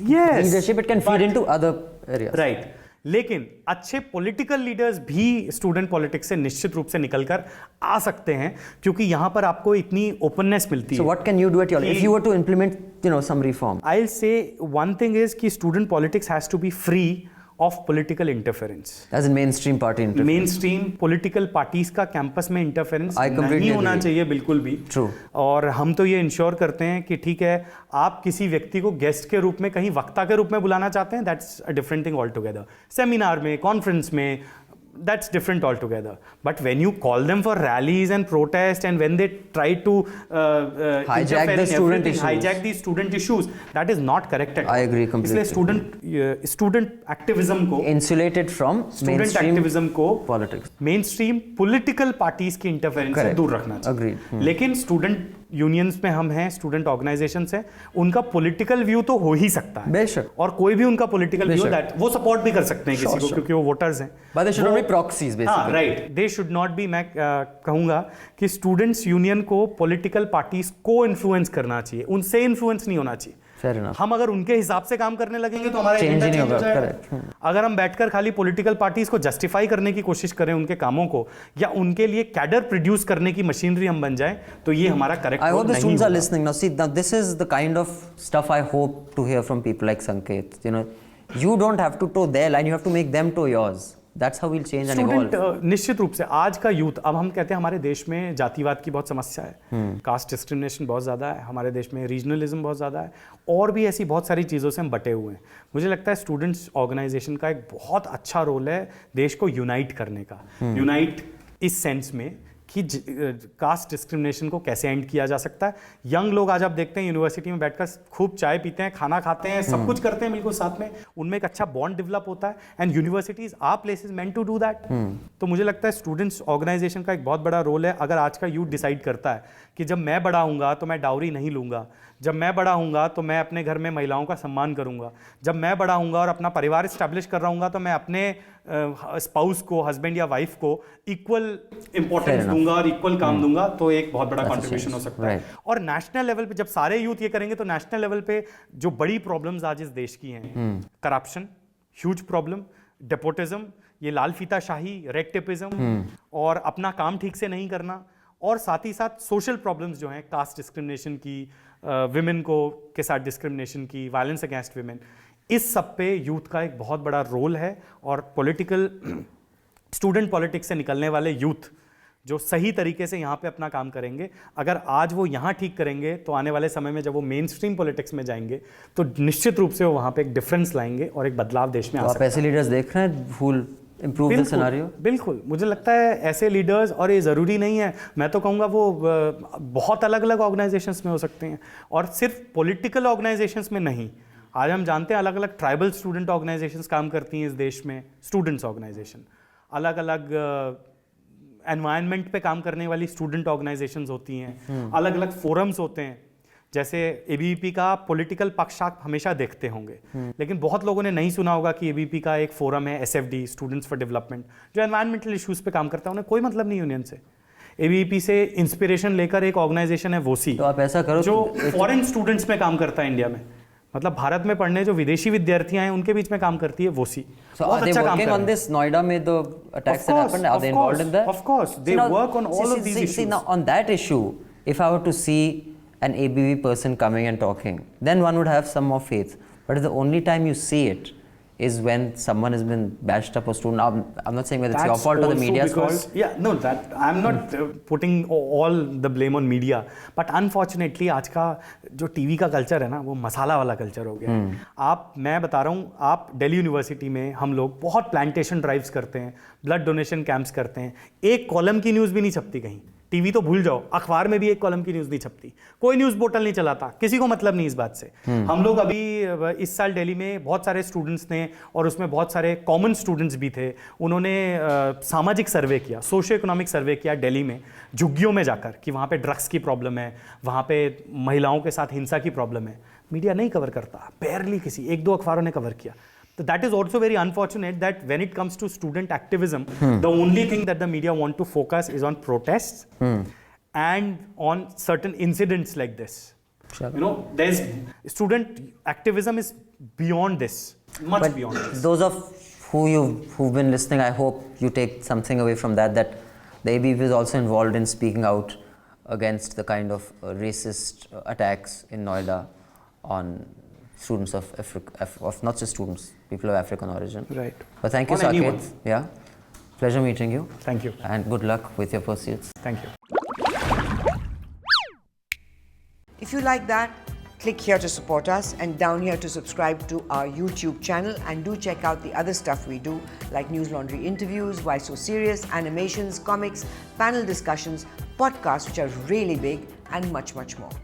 [SPEAKER 1] leadership, it can feed into other areas.
[SPEAKER 2] Right. लेकिन अच्छे पॉलिटिकल लीडर्स भी स्टूडेंट पॉलिटिक्स से निश्चित रूप से निकलकर आ सकते हैं, क्योंकि यहां पर आपको इतनी ओपननेस मिलती है.
[SPEAKER 1] So what can you do at your level if you were to implement, some reform?
[SPEAKER 2] I'll say one thing is कि student politics has to be free of political interference.
[SPEAKER 1] As in mainstream party interference.
[SPEAKER 2] Mainstream political parties का campus में interference
[SPEAKER 1] नहीं
[SPEAKER 2] होना चाहिए बिल्कुल भी.
[SPEAKER 1] True.
[SPEAKER 2] और हम तो ये इंश्योर करते हैं कि ठीक है, आप किसी व्यक्ति को गेस्ट के रूप में, कहीं वक्ता के रूप में बुलाना चाहते हैं, that's a different thing altogether. Seminar में, कॉन्फ्रेंस में, that's different altogether. But when you call them for rallies and protest, and when they try to
[SPEAKER 1] hijack
[SPEAKER 2] the student issues, that is not correct at all.
[SPEAKER 1] I agree completely.
[SPEAKER 2] इसलिए student activism को
[SPEAKER 1] insulated from
[SPEAKER 2] student activism को
[SPEAKER 1] politics,
[SPEAKER 2] mainstream political parties की interference से दूर रखना चाहिए.
[SPEAKER 1] Agreed.
[SPEAKER 2] लेकिन student unions में हम हैं, स्टूडेंट ऑर्गेनाइजेशंस हैं, उनका पॉलिटिकल व्यू तो हो ही सकता है.
[SPEAKER 1] बेशक.
[SPEAKER 2] और कोई भी उनका पॉलिटिकल व्यू दैट वो सपोर्ट भी कर सकते हैं किसी को, क्योंकि वो वोटर्स हैं.
[SPEAKER 1] But they should not be proxies basically.
[SPEAKER 2] हाँ, right. They should not be, मैं कहूंगा कि स्टूडेंट्स यूनियन को पॉलिटिकल पार्टीज को इन्फ्लुएंस करना चाहिए, उनसे इन्फ्लुएंस नहीं होना चाहिए.
[SPEAKER 1] Fair enough.
[SPEAKER 2] हम अगर उनके हिसाब से काम करने लगेंगे तो हमारा
[SPEAKER 1] चेंज नहीं होगा. Correct.
[SPEAKER 2] अगर हम बैठकर खाली पॉलिटिकल पार्टीज को जस्टिफाई करने की कोशिश करें उनके कामों को, या उनके लिए कैडर प्रोड्यूस करने की मशीनरी हम बन जाएं, तो ये हमारा करेक्ट
[SPEAKER 1] नहीं होगा. I hope the students are listening now. See, now this is the kind of stuff I hope to hear from people like Sanket. You don't have to toe their line, you have to make them toe yours. That's how we'll change and evolve.
[SPEAKER 2] निश्चित रूप से आज का youth, अब हम कहते हैं हमारे देश में जातिवाद की बहुत समस्या है, कास्ट डिस्क्रिमिनेशन बहुत ज़्यादा है, हमारे देश में रीजनलिज्म बहुत ज़्यादा है, और भी ऐसी बहुत सारी चीज़ों से हम बटे हुए हैं. मुझे लगता है स्टूडेंट्स ऑर्गेनाइजेशन का एक बहुत अच्छा रोल है देश को यूनाइट करने का. यूनाइट इस सेंस में कि कास्ट डिस्क्रिमिनेशन को कैसे एंड किया जा सकता है। यंग लोग आज आप देखते हैं यूनिवर्सिटी में बैठकर खूब चाय पीते हैं, खाना खाते हैं, सब कुछ करते हैं बिल्कुल साथ में, उनमें एक अच्छा बॉन्ड डेवलप होता है, and universities are places meant to do that. तो मुझे लगता है स्टूडेंट्स ऑर्गेनाइजेशन का एक बहुत बड़ा रोल है। अगर आज का यूथ डिसाइड करता है कि जब मैं बड़ा हूँगा तो मैं डाउरी नहीं लूँगा, जब मैं बड़ा हूँगा तो मैं अपने घर में महिलाओं का सम्मान करूँगा, जब मैं बड़ा हूँगा और अपना परिवार इस्टेब्लिश कर रहा हूँगा तो मैं अपने स्पाउस को, हस्बैंड या वाइफ को इक्वल इंपॉर्टेंस दूंगा और इक्वल काम दूंगा, तो एक बहुत बड़ा कंट्रीब्यूशन हो सकता है। और नेशनल लेवल पे जब सारे यूथ ये करेंगे तो नेशनल लेवल पे जो बड़ी प्रॉब्लम्स आज इस देश की हैं, करप्शन ह्यूज प्रॉब्लम, डेपोटिज्म, ये लाल फीताशाही, रेड टेपिज्म और अपना काम ठीक से नहीं करना, और साथ ही साथ सोशल प्रॉब्लम्स जो हैं, कास्ट डिस्क्रिमिनेशन की, विमेन को के साथ डिस्क्रिमिनेशन की, वायलेंस अगेंस्ट विमेन, इस सब पे यूथ का एक बहुत बड़ा रोल है। और पॉलिटिकल स्टूडेंट पॉलिटिक्स से निकलने वाले यूथ जो सही तरीके से यहाँ पे अपना काम करेंगे, अगर आज वो यहाँ ठीक करेंगे तो आने वाले समय में जब वो मेन स्ट्रीम पॉलिटिक्स में जाएंगे तो निश्चित रूप से वो वहाँ पे एक डिफरेंस लाएंगे और एक बदलाव देश में आ सकता है।
[SPEAKER 1] आप ऐसे लीडर्स देख रहे हैं who will improve the scenario?
[SPEAKER 2] बिल्कुल, मुझे लगता है ऐसे लीडर्स, और ये ज़रूरी नहीं है, मैं तो कहूँगा वो बहुत अलग अलग ऑर्गेनाइजेशंस में हो सकते हैं, और सिर्फ पॉलिटिकल ऑर्गेनाइजेशंस में नहीं। आज हम जानते हैं अलग अलग ट्राइबल स्टूडेंट ऑर्गेनाइजेशंस काम करती हैं इस देश में, स्टूडेंट्स ऑर्गेनाइजेशन, अलग अलग एनवायरनमेंट पे काम करने वाली स्टूडेंट ऑर्गेनाइजेशंस होती हैं, अलग अलग फोरम्स होते हैं। जैसे एबीवीपी का पॉलिटिकल पक्ष आप हमेशा देखते होंगे, लेकिन बहुत लोगों ने नहीं सुना होगा कि एबीवीपी का एक फोरम है एसएफडी, स्टूडेंट्स फॉर डेवलपमेंट, जो एनवायरमेंटल इश्यूज पे काम करता है। उन्हें कोई मतलब नहीं यूनियन से। एबीवीपी से इंस्पिरेशन लेकर एक ऑर्गेनाइजेशन है वोसी,
[SPEAKER 1] तो आप ऐसा करो
[SPEAKER 2] जो फॉरेन स्टूडेंट्स में काम करता है इंडिया में, मतलब भारत में पढ़ने जो विदेशी विद्यार्थियां हैं उनके बीच में काम करती है वोसी।
[SPEAKER 1] बहुत अच्छा काम कर रहे हैं। On this Noida में the attacks that happened, are they involved in that?
[SPEAKER 2] Of course, they work on all of these issues.
[SPEAKER 1] See, now on that issue, if I were to see an ABV person coming and talking, then one would have some more faith. But the only time you see it is when someone has been bashed up a student. I'm not saying whether it's your fault or the media's fault.
[SPEAKER 2] Yeah, no, that I'm not putting all the blame on media. But unfortunately, आज का जो TV का culture है ना, वो मसाला वाला culture हो गया। मैं बता रहा हूँ, आप दिल्ली यूनिवर्सिटी में हम लोग बहुत प्लांटेशन ड्राइव्स करते हैं, ब्लड डोनेशन कैंप्स करते हैं, एक कॉलम की न्यूज़ भी नहीं छपती कहीं। टीवी तो भूल जाओ, अखबार में भी एक कॉलम की न्यूज़ नहीं छपती, कोई न्यूज़ पोर्टल नहीं चलाता, किसी को मतलब नहीं इस बात से। हम लोग अभी इस साल दिल्ली में बहुत सारे स्टूडेंट्स ने, और उसमें बहुत सारे कॉमन स्टूडेंट्स भी थे, उन्होंने सामाजिक सर्वे किया, सोशियो इकोनॉमिक सर्वे किया दिल्ली में, झुग्गियों में जाकर, कि वहाँ पे ड्रग्स की प्रॉब्लम है, वहाँ पे महिलाओं के साथ हिंसा की प्रॉब्लम है। मीडिया नहीं कवर करता, बेयरली किसी एक दो अखबारों ने कवर किया। So that is also very unfortunate that when it comes to student activism, the only thing that the media want to focus is on protests and on certain incidents like this.
[SPEAKER 1] Sure.
[SPEAKER 2] You know, there's student activism is beyond this, much beyond this.
[SPEAKER 1] Those of who've been listening, I hope you take something away from that the ABV is also involved in speaking out against the kind of racist attacks in Noida on students of Africa, of not just students, people of African origin.
[SPEAKER 2] Right.
[SPEAKER 1] But thank you, Saket. Yeah. Pleasure meeting you.
[SPEAKER 2] Thank you.
[SPEAKER 1] And good luck with your pursuits.
[SPEAKER 2] Thank you.
[SPEAKER 3] If you like that, click here to support us and down here to subscribe to our YouTube channel, and do check out the other stuff we do like News Laundry interviews, Why So Serious, animations, comics, panel discussions, podcasts which are really big, and much, much more.